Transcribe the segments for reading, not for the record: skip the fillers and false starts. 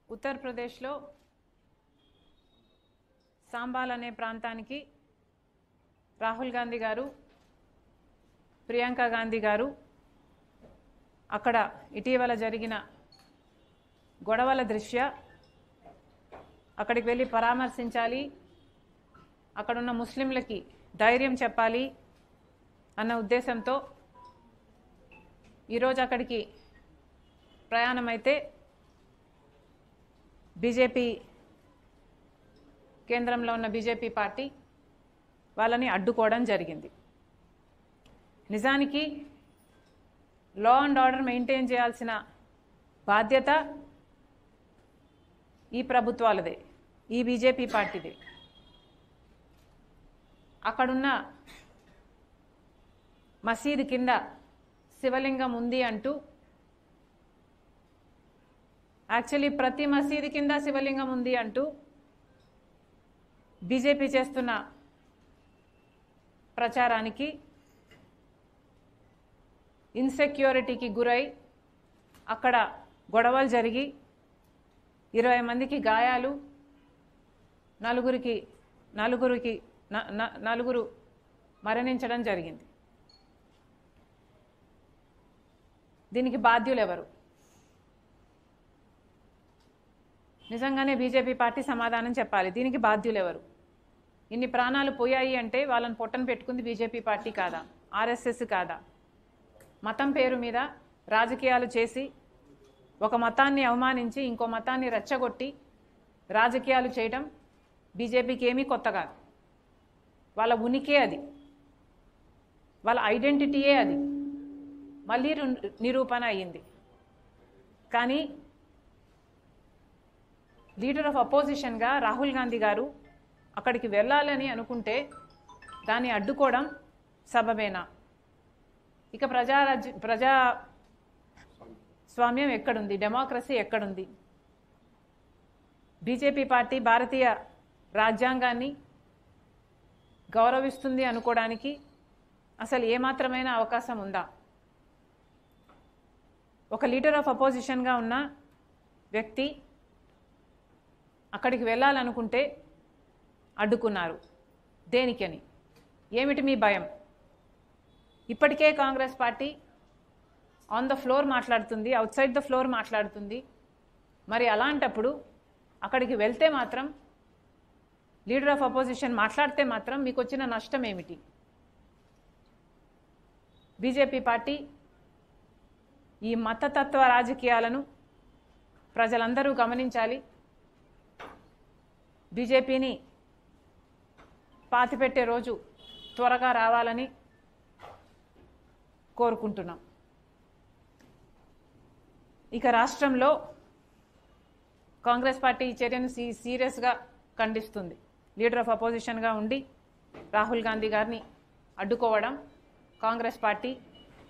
ఉత్తరప్రదేశ్లో సాంబాల్ అనే ప్రాంతానికి రాహుల్ గాంధీ గారు, ప్రియాంక గాంధీ గారు అక్కడ ఇటీవల జరిగిన గొడవల దృష్ట్యా అక్కడికి వెళ్ళి పరామర్శించాలి, అక్కడున్న ముస్లింలకి ధైర్యం చెప్పాలి అన్న ఉద్దేశంతో ఈరోజు అక్కడికి ప్రయాణమైతే బీజేపీ కేంద్రంలో ఉన్న బీజేపీ పార్టీ వాళ్ళని అడ్డుకోవడం జరిగింది. నిజానికి లా అండ్ ఆర్డర్ మెయింటైన్ చేయాల్సిన బాధ్యత ఈ ప్రభుత్వాలదే, ఈ బీజేపీ పార్టీదే. అక్కడున్న మసీదు కింద శివలింగం ఉంది అంటూ, యాక్చువల్లీ ప్రతి మసీదు కింద శివలింగం ఉంది అంటూ బీజేపీ చేస్తున్న ప్రచారానికి ఇన్సెక్యూరిటీకి గురై అక్కడ గొడవలు జరిగి 20 మందికి గాయాలు, నలుగురు మరణించడం జరిగింది. దీనికి బాధ్యులు ఎవరు? నిజంగానే బీజేపీ పార్టీ సమాధానం చెప్పాలి. దీనికి బాధ్యులు ఎవరు? ఇన్ని ప్రాణాలు పోయాయి అంటే వాళ్ళని పొట్టన పెట్టుకుంది బీజేపీ పార్టీ కాదా, ఆర్ఎస్ఎస్ కాదా? మతం పేరు మీద రాజకీయాలు చేసి ఒక మతాన్ని అవమానించి ఇంకో మతాన్ని రెచ్చగొట్టి రాజకీయాలు చేయడం బీజేపీకి ఏమీ కొత్త కాదు. వాళ్ళ ఉనికే అది, వాళ్ళ ఐడెంటిటీయే అది. మళ్ళీ నిరూపణ అయ్యింది. కానీ లీడర్ ఆఫ్ అపోజిషన్గా రాహుల్ గాంధీ గారు అక్కడికి వెళ్ళాలని అనుకుంటే దాన్ని అడ్డుకోవడం సబబేనా? ఇక ప్రజాస్వామ్యం ఎక్కడుంది? డెమోక్రసీ ఎక్కడుంది? బీజేపీ పార్టీ భారతీయ రాజ్యాంగాన్ని గౌరవిస్తుంది అనుకోవడానికి అసలు ఏమాత్రమైన అవకాశం ఉందా? ఒక లీడర్ ఆఫ్ అపోజిషన్గా ఉన్న వ్యక్తి అక్కడికి వెళ్ళాలనుకుంటే అడ్డుకున్నారు. దేనికని? ఏమిటి మీ భయం? ఇప్పటికే Congress party on the floor మాట్లాడుతుంది, అవుట్ సైడ్ ద ఫ్లోర్ మాట్లాడుతుంది. మరి అలాంటప్పుడు అక్కడికి వెళ్తే మాత్రం, లీడర్ ఆఫ్ అపోజిషన్ మాట్లాడితే మాత్రం మీకు వచ్చిన నష్టం ఏమిటి? బీజేపీ పార్టీ ఈ మతతత్వ రాజకీయాలను ప్రజలందరూ గమనించాలి. బీజేపీని పాతిపెట్టే రోజు త్వరగా రావాలని కోరుకుంటున్నాం. ఇక రాష్ట్రంలో కాంగ్రెస్ పార్టీ ఈ చర్యను సీరియస్గా ఖండిస్తుంది. లీడర్ ఆఫ్ అపోజిషన్గా ఉండి రాహుల్ గాంధీ గారిని అడ్డుకోవడం కాంగ్రెస్ పార్టీ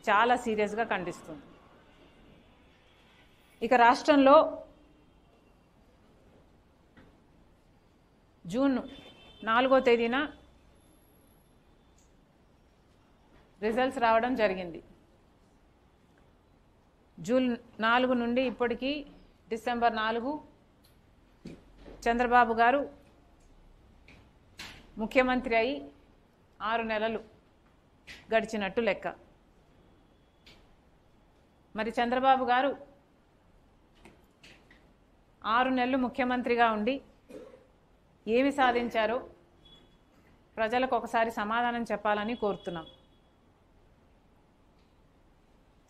చాలా సీరియస్గా ఖండిస్తుంది. ఇక రాష్ట్రంలో జూన్ 4వ తేదీన రిజల్ట్స్ రావడం జరిగింది. జూన్ 4 నుండి ఇప్పటికీ డిసెంబర్ 4 చంద్రబాబు గారు ముఖ్యమంత్రి అయి 6 నెలలు గడిచినట్టు లెక్క. మరి చంద్రబాబు గారు 6 నెలలు ముఖ్యమంత్రిగా ఉండి ఏమి సాధించారో ప్రజలకు ఒకసారి సమాధానం చెప్పాలని కోరుతున్నాం.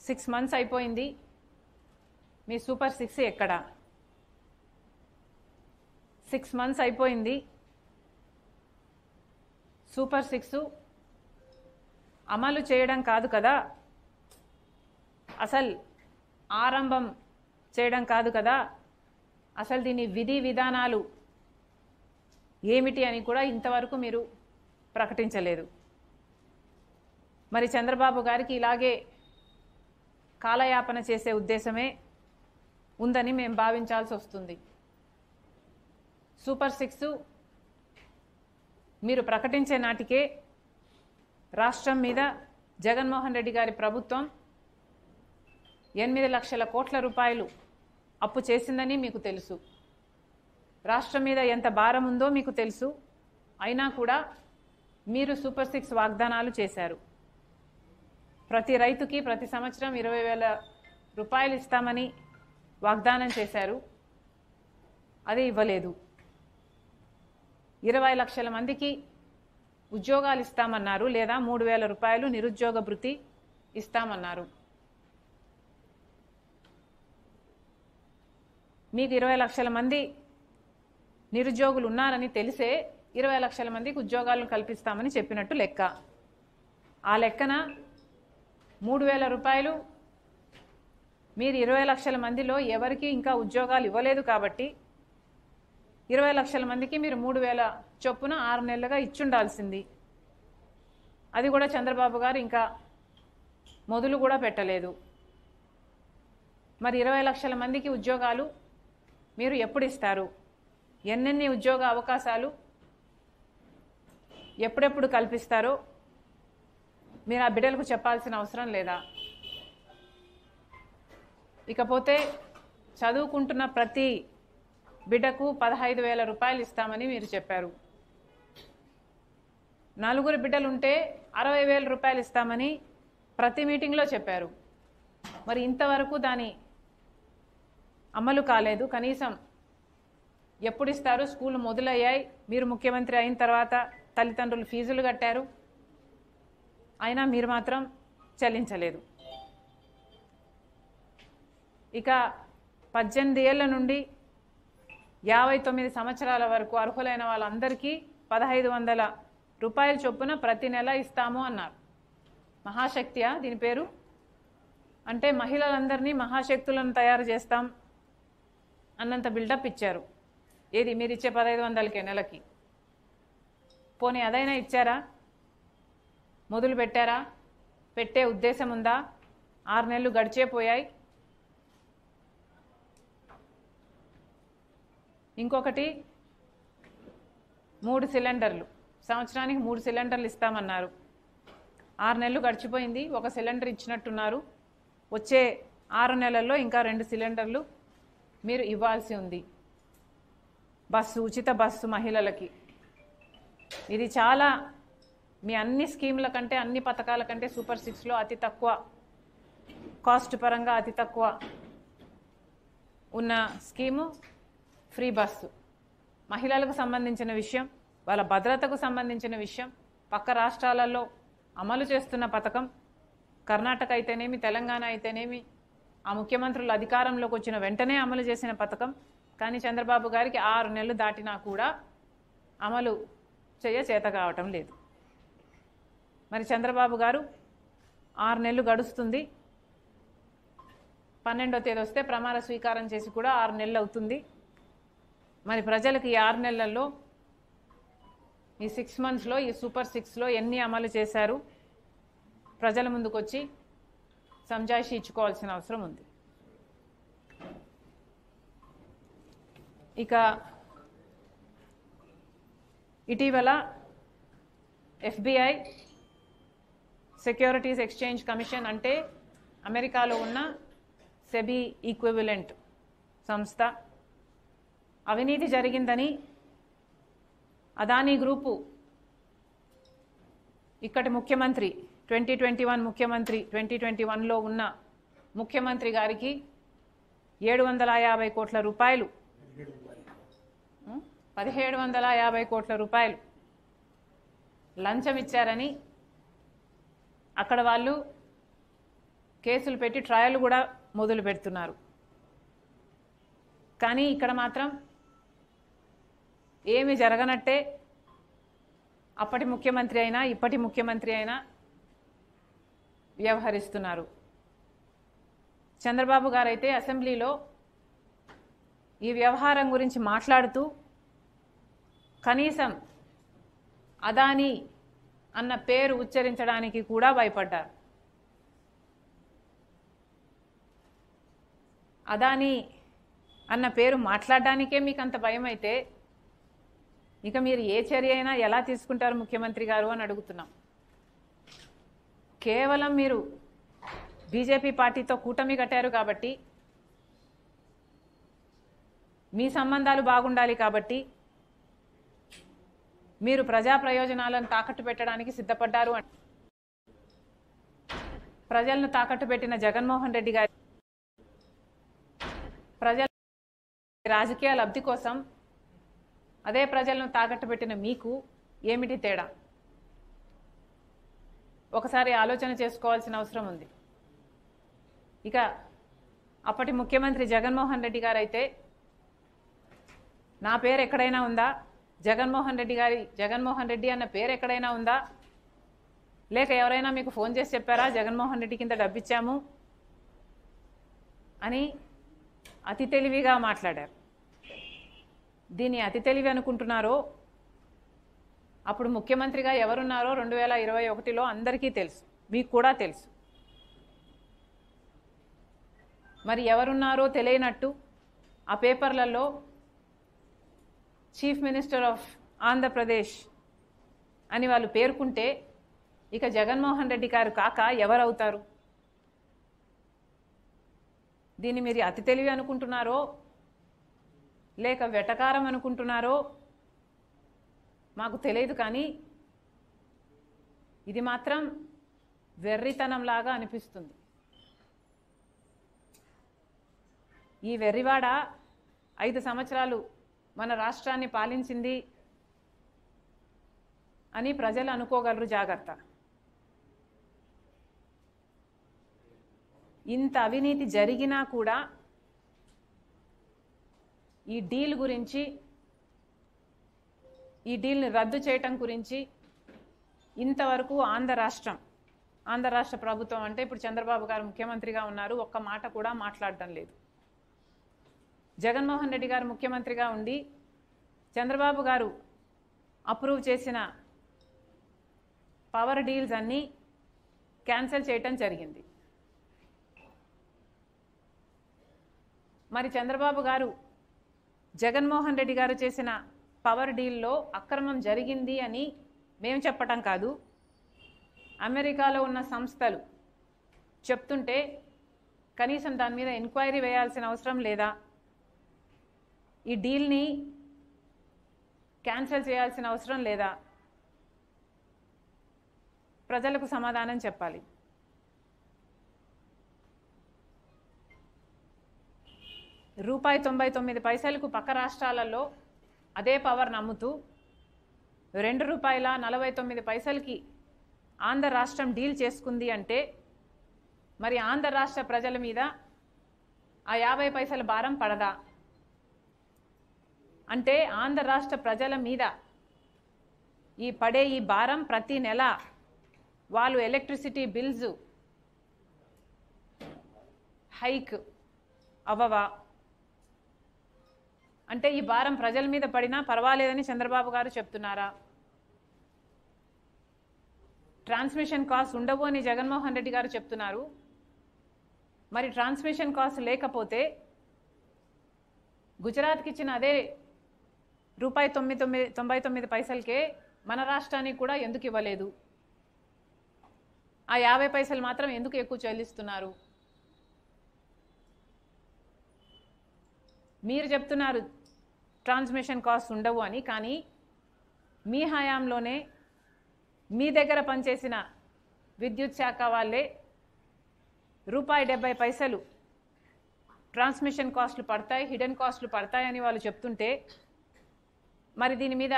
6 మంత్స్ అయిపోయింది, మీ సూపర్ 6 ఎక్కడా? 6 మంత్స్ అయిపోయింది, సూపర్ 6 అమలు చేయడం కాదు కదా, అసలు ఆరంభం చేయడం కాదు కదా, అసలు దీని విధి విధానాలు ఏమిటి అని కూడా ఇంతవరకు మీరు ప్రకటించలేదు. మరి చంద్రబాబు గారికి ఇలాగే కాలయాపన చేసే ఉద్దేశమే ఉందని మేము భావించాల్సి వస్తుంది. సూపర్ 6 మీరు ప్రకటించే నాటికే రాష్ట్రం మీద జగన్మోహన్ రెడ్డి గారి ప్రభుత్వం 8 లక్షల కోట్ల రూపాయలు అప్పు చేసిందని మీకు తెలుసు, రాష్ట్రం మీద ఎంత భారం ఉందో మీకు తెలుసు. అయినా కూడా మీరు సూపర్ 6 వాగ్దానాలు చేశారు. ప్రతి రైతుకి ప్రతి సంవత్సరం 20,000 రూపాయలు ఇస్తామని వాగ్దానం చేశారు, అది ఇవ్వలేదు. 20 లక్షల మందికి ఉద్యోగాలు ఇస్తామన్నారు, లేదా 3,000 రూపాయలు నిరుద్యోగ భృతి ఇస్తామన్నారు. మీకు 20 లక్షల మంది నిరుద్యోగులు ఉన్నారని తెలిసే 20 లక్షల మందికి ఉద్యోగాలను కల్పిస్తామని చెప్పినట్టు లెక్క. ఆ లెక్కన 3,000 రూపాయలు మీరు 20 లక్షల మందిలో ఎవరికి ఇంకా ఉద్యోగాలు ఇవ్వలేదు కాబట్టి 20 లక్షల మందికి మీరు 3,000 చొప్పున 6 నెలలుగా ఇచ్చుండాల్సింది. అది కూడా చంద్రబాబు గారు ఇంకా మొదలు కూడా పెట్టలేదు. మరి 20 లక్షల మందికి ఉద్యోగాలు మీరు ఎప్పుడు ఇస్తారు? ఎన్నెన్ని ఉద్యోగ అవకాశాలు ఎప్పుడెప్పుడు కల్పిస్తారో మీరు ఆ బిడ్డలకు చెప్పాల్సిన అవసరం లేదా? ఇకపోతే చదువుకుంటున్న ప్రతి బిడ్డకు 15,000 రూపాయలు ఇస్తామని మీరు చెప్పారు. 4 బిడ్డలుంటే 60,000 రూపాయలు ఇస్తామని ప్రతి మీటింగ్లో చెప్పారు. మరి ఇంతవరకు దాని అమలు కాలేదు. కనీసం ఎప్పుడు ఇస్తారు? స్కూళ్ళు మొదలయ్యాయి, మీరు ముఖ్యమంత్రి అయిన తర్వాత తల్లిదండ్రులు ఫీజులు కట్టారు, అయినా మీరు మాత్రం చెల్లించలేదు. ఇక 18 ఏళ్ల నుండి 59 సంవత్సరాల వరకు అర్హులైన వాళ్ళందరికీ 1,500 రూపాయల చొప్పున ప్రతి నెల ఇస్తాము అన్నారు. మహాశక్తియా దీని పేరు? అంటే మహిళలందరినీ మహాశక్తులను తయారు చేస్తాం అన్నంత బిల్డప్ ఇచ్చారు. ఏది మీరు ఇచ్చే 1,500కే నెలకి? పోనీ అదైనా ఇచ్చారా? మొదలు పెట్టారా? పెట్టే ఉద్దేశం ఉందా? 6 నెలలు గడిచేపోయాయి. ఇంకొకటి 3 సిలిండర్లు, సంవత్సరానికి 3 సిలిండర్లు ఇస్తామన్నారు. 6 నెలలు గడిచిపోయింది, 1 సిలిండర్ ఇచ్చినట్టున్నారు. వచ్చే 6 నెలల్లో ఇంకా 2 సిలిండర్లు మీరు ఇవ్వాల్సి ఉంది. బస్సు, ఉచిత బస్సు మహిళలకి. ఇది చాలా మీ అన్ని స్కీముల కంటే, అన్ని పథకాల కంటే సూపర్ 6లో అతి తక్కువ కాస్ట్ పరంగా అతి తక్కువ ఉన్న స్కీము ఫ్రీ బస్సు. మహిళలకు సంబంధించిన విషయం, వాళ్ళ భద్రతకు సంబంధించిన విషయం, పక్క రాష్ట్రాలలో అమలు చేస్తున్న పథకం, కర్ణాటక అయితేనేమి, తెలంగాణ అయితేనేమి, ఆ ముఖ్యమంత్రులు అధికారంలోకి వచ్చిన వెంటనే అమలు చేసిన పథకం. కానీ చంద్రబాబు గారికి 6 నెలలు దాటినా కూడా అమలు చేత కావటం లేదు. మరి చంద్రబాబు గారు 6 నెలలు గడుస్తుంది, 12వ తేదీ వస్తే ప్రమాణ స్వీకారం చేసి కూడా 6 నెలలు అవుతుంది. మరి ప్రజలకు ఈ 6 నెలల్లో, ఈ 6 మంత్స్లో, ఈ సూపర్ 6లో ఎన్ని అమలు చేశారు? ప్రజల ముందుకు వచ్చి సంజాయిషి ఇచ్చుకోవాల్సిన అవసరం ఉంది. ఇక ఇటీవల FBI, సెక్యూరిటీస్ ఎక్స్చేంజ్ కమిషన్, అంటే అమెరికాలో ఉన్న సెబీ ఈక్వివలెంట్ సంస్థ, అవినీతి జరిగిందని అదానీ గ్రూపు ఇక్కడి ముఖ్యమంత్రి 2021 ముఖ్యమంత్రి 2021లో ఉన్న ముఖ్యమంత్రి గారికి 750 కోట్ల రూపాయలు 1750 కోట్ల రూపాయలు లంచం ఇచ్చారని అక్కడ వాళ్ళు కేసులు పెట్టి ట్రయల్ కూడా మొదలు పెడుతున్నారు. కానీ ఇక్కడ మాత్రం ఏమీ జరగనట్టే అప్పటి ముఖ్యమంత్రి అయినా ఇప్పటి ముఖ్యమంత్రి అయినా వ్యవహరిస్తున్నారు. చంద్రబాబు గారైతే అసెంబ్లీలో ఈ వ్యవహారం గురించి మాట్లాడుతూ కనీసం అదానీ అన్న పేరు ఉచ్చరించడానికి కూడా భయపడ్డారు. అదానీ అన్న పేరు మాట్లాడడానికే మీకు అంత భయం అయితే ఇక మీరు ఏ చర్య అయినా ఎలా తీసుకుంటారు ముఖ్యమంత్రి గారు అని అడుగుతున్నాం. కేవలం మీరు బీజేపీ పార్టీతో కూటమి కట్టారు కాబట్టి మీ సంబంధాలు బాగుండాలి కాబట్టి మీరు ప్రజా ప్రయోజనాలను తాకట్టు పెట్టడానికి సిద్ధపడ్డారు. ప్రజలను తాకట్టు పెట్టిన జగన్మోహన్ రెడ్డి గారి ప్రజల రాజకీయ లబ్ధి కోసం అదే ప్రజలను తాకట్టు పెట్టిన మీకు ఏమిటి తేడా? ఒకసారి ఆలోచన చేసుకోవాల్సిన అవసరం ఉంది. ఇక అప్పటి ముఖ్యమంత్రి జగన్మోహన్ రెడ్డి గారు అయితే నా పేరు ఎక్కడైనా ఉందా, జగన్మోహన్ రెడ్డి అన్న పేరు ఎక్కడైనా ఉందా, లేక ఎవరైనా మీకు ఫోన్ చేసి చెప్పారా జగన్మోహన్ రెడ్డి కింద డబ్బిచ్చాము అని అతి తెలివిగా మాట్లాడారు. దీన్ని అతి తెలివి అనుకుంటున్నారో అప్పుడు ముఖ్యమంత్రిగా ఎవరున్నారో 2021లో అందరికీ తెలుసు, మీకు కూడా తెలుసు. మరి ఎవరున్నారో తెలియనట్టు ఆ పేపర్లలో చీఫ్ మినిస్టర్ ఆఫ్ ఆంధ్రప్రదేశ్ అని వాళ్ళు పేర్కొంటే ఇక జగన్మోహన్ రెడ్డి గారు కాక ఎవరవుతారు? దీన్ని మీరు అతి తెలివి అనుకుంటున్నారో లేక వెటకారం అనుకుంటున్నారో మాకు తెలియదు, కానీ ఇది మాత్రం వెర్రితనంలాగా అనిపిస్తుంది. ఈ వెర్రివాడ 5 సంవత్సరాలు మన రాష్ట్రాన్ని పాలించింది అని ప్రజలు అనుకోగలరు. జాగ్రత్త. ఇంత అవినీతి జరిగినా కూడా ఈ డీల్ గురించి, ఈ డీల్ని రద్దు చేయటం గురించి ఇంతవరకు ఆంధ్ర రాష్ట్ర ప్రభుత్వం అంటే ఇప్పుడు చంద్రబాబు గారు ముఖ్యమంత్రిగా ఉన్నారు, ఒక్క మాట కూడా మాట్లాడటం లేదు. జగన్మోహన్ రెడ్డి గారు ముఖ్యమంత్రిగా ఉండి చంద్రబాబు గారు అప్రూవ్ చేసిన పవర్ డీల్స్ అన్నీ క్యాన్సిల్ చేయటం జరిగింది. మరి చంద్రబాబు గారు జగన్మోహన్ రెడ్డి గారు చేసిన పవర్ డీల్లో అక్రమం జరిగింది అని మేము చెప్పటం కాదు, అమెరికాలో ఉన్న సంస్థలు చెప్తుంటే కనీసం దాని మీద ఎంక్వైరీ వేయాల్సిన అవసరం లేదా? ఈ డీల్ని క్యాన్సిల్ చేయాల్సిన అవసరం లేదా? ప్రజలకు సమాధానం చెప్పాలి. ₹1.99 పక్క రాష్ట్రాలలో అదే పవర్ నమ్ముతూ ₹2.49 ఆంధ్ర రాష్ట్రం డీల్ చేసుకుంది అంటే మరి ఆంధ్ర రాష్ట్ర ప్రజల మీద ఆ 50 పైసల భారం పడదా? అంటే ఆంధ్ర రాష్ట్ర ప్రజల మీద ఈ భారం ప్రతి నెల వాళ్ళు ఎలక్ట్రిసిటీ బిల్స్ హైక్ అవ్వవా? అంటే ఈ భారం ప్రజల మీద పడినా పర్వాలేదని చంద్రబాబు గారు చెప్తున్నారా? ట్రాన్స్మిషన్ కాస్ట్ ఉండవు అని జగన్మోహన్ రెడ్డి గారు చెప్తున్నారు. మరి ట్రాన్స్మిషన్ కాస్ట్ లేకపోతే గుజరాత్కి ఇచ్చిన అదే ₹1.99 మన రాష్ట్రానికి కూడా ఎందుకు ఇవ్వలేదు? ఆ 50 పైసలు మాత్రం ఎందుకు ఎక్కువ చెల్లిస్తున్నారు? మీరు చెప్తున్నారు ట్రాన్స్మిషన్ కాస్ట్ ఉండవు అని, కానీ మీ హయాంలోనే మీ దగ్గర పనిచేసిన విద్యుత్ శాఖ వాళ్ళే ₹70 ట్రాన్స్మిషన్ కాస్ట్లు పడతాయి, హిడెన్ కాస్ట్లు పడతాయని వాళ్ళు చెప్తుంటే మరి దీని మీద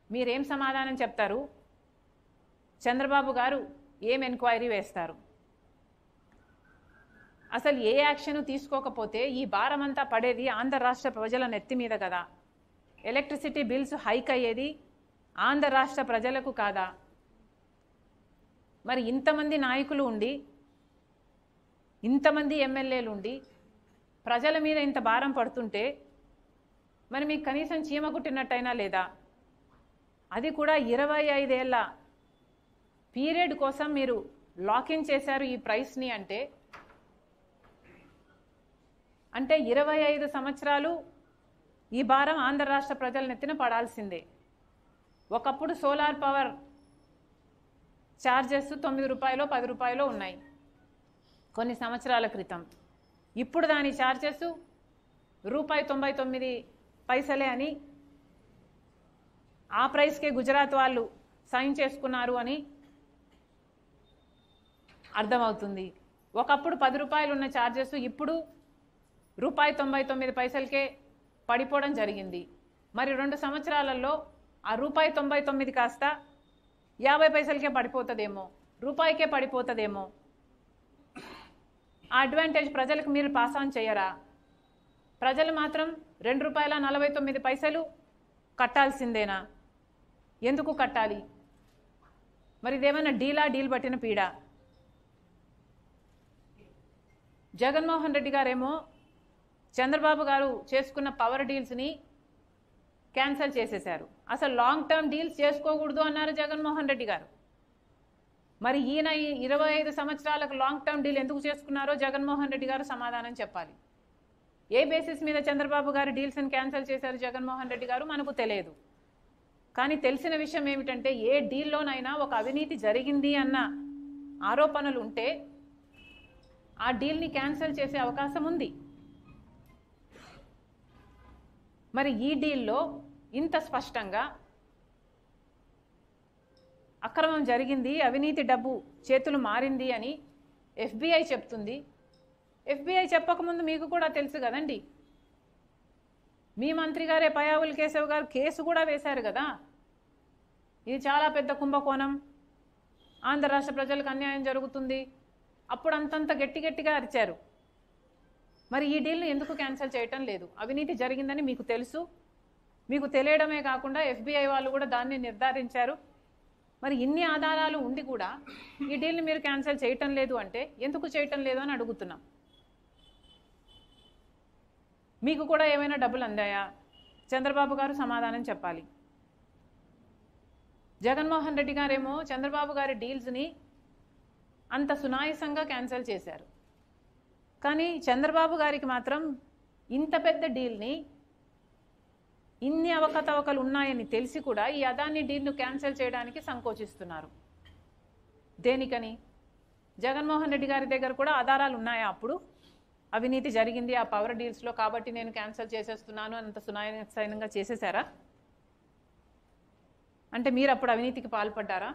మీరేం సమాధానం చెప్తారు? చంద్రబాబు గారు ఏం ఎంక్వైరీ వేస్తారు? అసలు ఏ యాక్షన్ తీసుకోకపోతే ఈ భారం అంతా పడేది ఆంధ్ర రాష్ట్ర ప్రజల నెత్తి మీద కదా. ఎలక్ట్రిసిటీ బిల్స్ హైక్ అయ్యేది ఆంధ్ర రాష్ట్ర ప్రజలకు కాదా? మరి ఇంతమంది నాయకులు ఉండి, ఇంతమంది ఎమ్మెల్యేలు ఉండి ప్రజల మీద ఇంత భారం పడుతుంటే మరి మీకు కనీసం చీమ కుట్టినట్టయినా లేదా? అది కూడా 25 ఏళ్ల పీరియడ్ కోసం మీరు లాకిన్ చేశారు ఈ ప్రైస్ని. అంటే 25 సంవత్సరాలు ఈ భారం ఆంధ్ర రాష్ట్ర ప్రజల నెత్తిన పడాల్సిందే. ఒకప్పుడు సోలార్ పవర్ ఛార్జెస్ ₹9 ₹10 ఉన్నాయి కొన్ని సంవత్సరాల క్రితం. ఇప్పుడు దాని ఛార్జెస్ ₹99 అని ఆ ప్రైస్కే గుజరాత్ వాళ్ళు సైన్ చేసుకున్నారు అని అర్థమవుతుంది. ఒకప్పుడు ₹10 ఉన్న ఛార్జెస్ ఇప్పుడు ₹99కే పడిపోవడం జరిగింది. మరి 2 సంవత్సరాలలో ఆ ₹99 కాస్త 50 పైసలకే పడిపోతుందేమో, రూపాయికే పడిపోతుందేమో. ఆ అడ్వాంటేజ్ ప్రజలకు మీరు పాస్ ఆన్ చేయరా? ప్రజలు మాత్రం ₹2.49 కట్టాల్సిందేనా? ఎందుకు కట్టాలి? మరి ఇదేమైనా డీల్ పట్టిన పీడ? జగన్మోహన్ రెడ్డి గారేమో చంద్రబాబు గారు చేసుకున్న పవర్ డీల్స్ని క్యాన్సిల్ చేసేశారు. అసలు లాంగ్ టర్మ్ డీల్స్ చేసుకోకూడదు అన్నారు జగన్మోహన్ రెడ్డి గారు. మరి ఈయన 25 సంవత్సరాలకు లాంగ్ టర్మ్ డీల్ ఎందుకు చేసుకున్నారో జగన్మోహన్ రెడ్డి గారు సమాధానం చెప్పాలి. ఏ బేసిస్ మీద చంద్రబాబు గారు డీల్స్ని క్యాన్సిల్ చేశారు జగన్మోహన్ రెడ్డి గారు మనకు తెలియదు. కానీ తెలిసిన విషయం ఏమిటంటే ఏ డీల్లోనైనా ఒక అవినీతి జరిగింది అన్న ఆరోపణలు ఉంటే ఆ డీల్ని క్యాన్సిల్ చేసే అవకాశం ఉంది. మరి ఈ డీల్లో ఇంత స్పష్టంగా అక్రమం జరిగింది, అవినీతి డబ్బు చేతులు మారింది అని FBI చెప్తుంది. FBI చెప్పకముందు మీకు కూడా తెలుసు కదండి. మీ మంత్రి గారే పయ్యావుల కేశవ్ గారు కేసు కూడా వేశారు కదా. ఇది చాలా పెద్ద కుంభకోణం, ఆంధ్ర రాష్ట్ర ప్రజలకు అన్యాయం జరుగుతుంది, అప్పుడు అంతంత గట్టిగా అరిచారు. మరి ఈ డీల్ను ఎందుకు క్యాన్సిల్ చేయటం లేదు? అవినీతి జరిగిందని మీకు తెలుసు. మీకు తెలియడమే కాకుండా FBI వాళ్ళు కూడా దాన్ని నిర్ధారించారు. మరి ఇన్ని ఆధారాలు ఉండి కూడా ఈ డీల్ని మీరు క్యాన్సిల్ చేయటం లేదు అంటే ఎందుకు చేయటం లేదు అని అడుగుతున్నాం. మీకు కూడా ఏమైనా డబ్బులు అందాయా? చంద్రబాబు గారు సమాధానం చెప్పాలి. జగన్మోహన్ రెడ్డి గారేమో చంద్రబాబు గారి డీల్స్ని అంత సునాయాసంగా క్యాన్సిల్ చేశారు. కానీ చంద్రబాబు గారికి మాత్రం ఇంత పెద్ద డీల్ని, ఇన్ని అవకతవకలు ఉన్నాయని తెలిసి కూడా ఈ అదాని డీల్ను క్యాన్సిల్ చేయడానికి సంకోచిస్తున్నారు. దేనికని? జగన్మోహన్ రెడ్డి గారి దగ్గర కూడా ఆధారాలు ఉన్నాయా? అప్పుడు అవినీతి జరిగింది ఆ పవర్ డీల్స్లో, కాబట్టి నేను క్యాన్సిల్ చేసేస్తున్నాను అంత సునాయాసంగా చేసేసారా? అంటే మీరు అప్పుడు అవినీతికి పాల్పడ్డారా?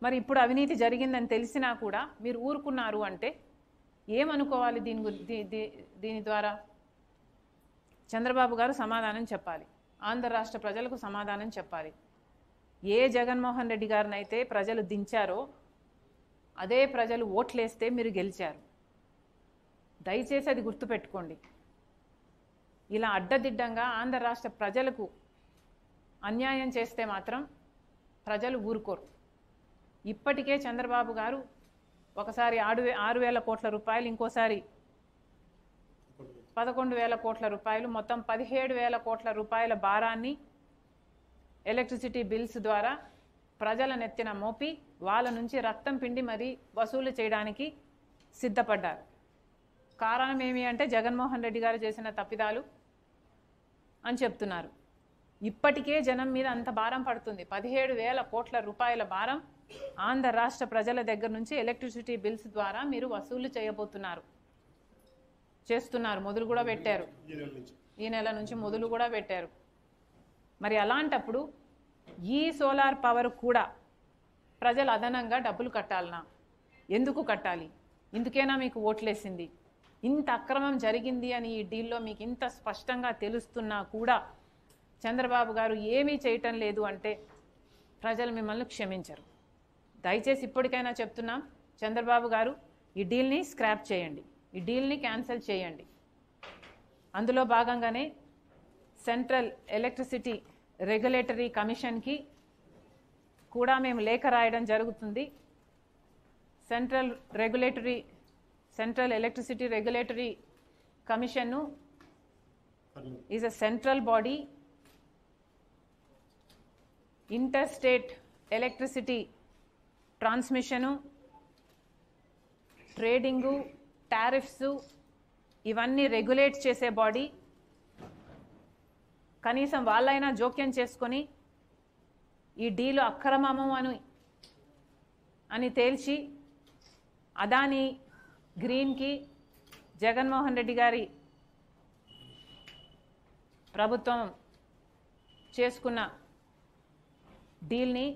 మరి ఇప్పుడు అవినీతి జరిగిందని తెలిసినా కూడా మీరు ఊరుకున్నారు అంటే ఏమనుకోవాలి? దీని ద్వారా చంద్రబాబు గారు సమాధానం చెప్పాలి. ఆంధ్ర రాష్ట్ర ప్రజలకు సమాధానం చెప్పాలి. ఏ జగన్మోహన్ రెడ్డి గారినైతే ప్రజలు దించారో అదే ప్రజలు ఓట్లేస్తే మీరు గెలిచారు. దయచేసి అది గుర్తుపెట్టుకోండి. ఇలా అడ్డదిడ్డంగా ఆంధ్ర రాష్ట్ర ప్రజలకు అన్యాయం చేస్తే మాత్రం ప్రజలు ఊరుకోరు. ఇప్పటికే చంద్రబాబు గారు ఒకసారి 6,000 కోట్ల రూపాయలు, ఇంకోసారి 11,000 కోట్ల రూపాయలు, మొత్తం 17,000 కోట్ల రూపాయల భారాన్ని ఎలక్ట్రిసిటీ బిల్స్ ద్వారా ప్రజల నెత్తిన మోపి వాళ్ళ నుంచి రక్తం పిండి మరీ వసూలు చేయడానికి సిద్ధపడ్డారు. కారణం ఏమి అంటే జగన్మోహన్ రెడ్డి గారు చేసిన తప్పిదాలు అని చెప్తున్నారు. ఇప్పటికే జనం మీద అంత భారం పడుతుంది. 17,000 కోట్ల రూపాయల భారం ఆంధ్ర రాష్ట్ర ప్రజల దగ్గర నుంచి ఎలక్ట్రిసిటీ బిల్స్ ద్వారా మీరు వసూలు చేస్తున్నారు. మొదలు కూడా పెట్టారు. ఈ నెల నుంచి మొదలు కూడా పెట్టారు. మరి అలాంటప్పుడు ఈ సోలార్ పవర్ కూడా ప్రజలు అదనంగా డబ్బులు కట్టాలనా? ఎందుకు కట్టాలి? ఇందుకేనా మీకు ఓట్లేసింది? ఇంత అక్రమం జరిగింది అని ఈ డీల్లో మీకు ఇంత స్పష్టంగా తెలుస్తున్నా కూడా చంద్రబాబు గారు ఏమీ చేయటం లేదు అంటే ప్రజలు మిమ్మల్ని క్షమించరు. దయచేసి ఇప్పటికైనా చెప్తున్నాం, చంద్రబాబు గారు ఈ డీల్ని స్క్రాప్ చేయండి, ఈ డీల్ని క్యాన్సిల్ చేయండి. అందులో భాగంగానే సెంట్రల్ ఎలక్ట్రిసిటీ రెగ్యులేటరీ కమిషన్కి కూడా మేము లేఖ రాయడం జరుగుతుంది. Central electricity regulatory commission is a central body. Interstate electricity transmission, trading, tariffs ఇవన్నీ రెగ్యులేట్ చేసే బాడీ. కనీసం వాళ్ళైనా జోక్యం చేసుకొని ఈ డీలు అక్రమము అని తేల్చి అదాని గ్రీన్కి, జగన్మోహన్ రెడ్డి గారి ప్రభుత్వం చేసుకున్న డీల్ని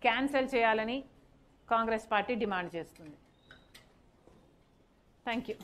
క్యాన్సిల్ చేయాలని కాంగ్రెస్ పార్టీ డిమాండ్ చేస్తుంది. Thank you.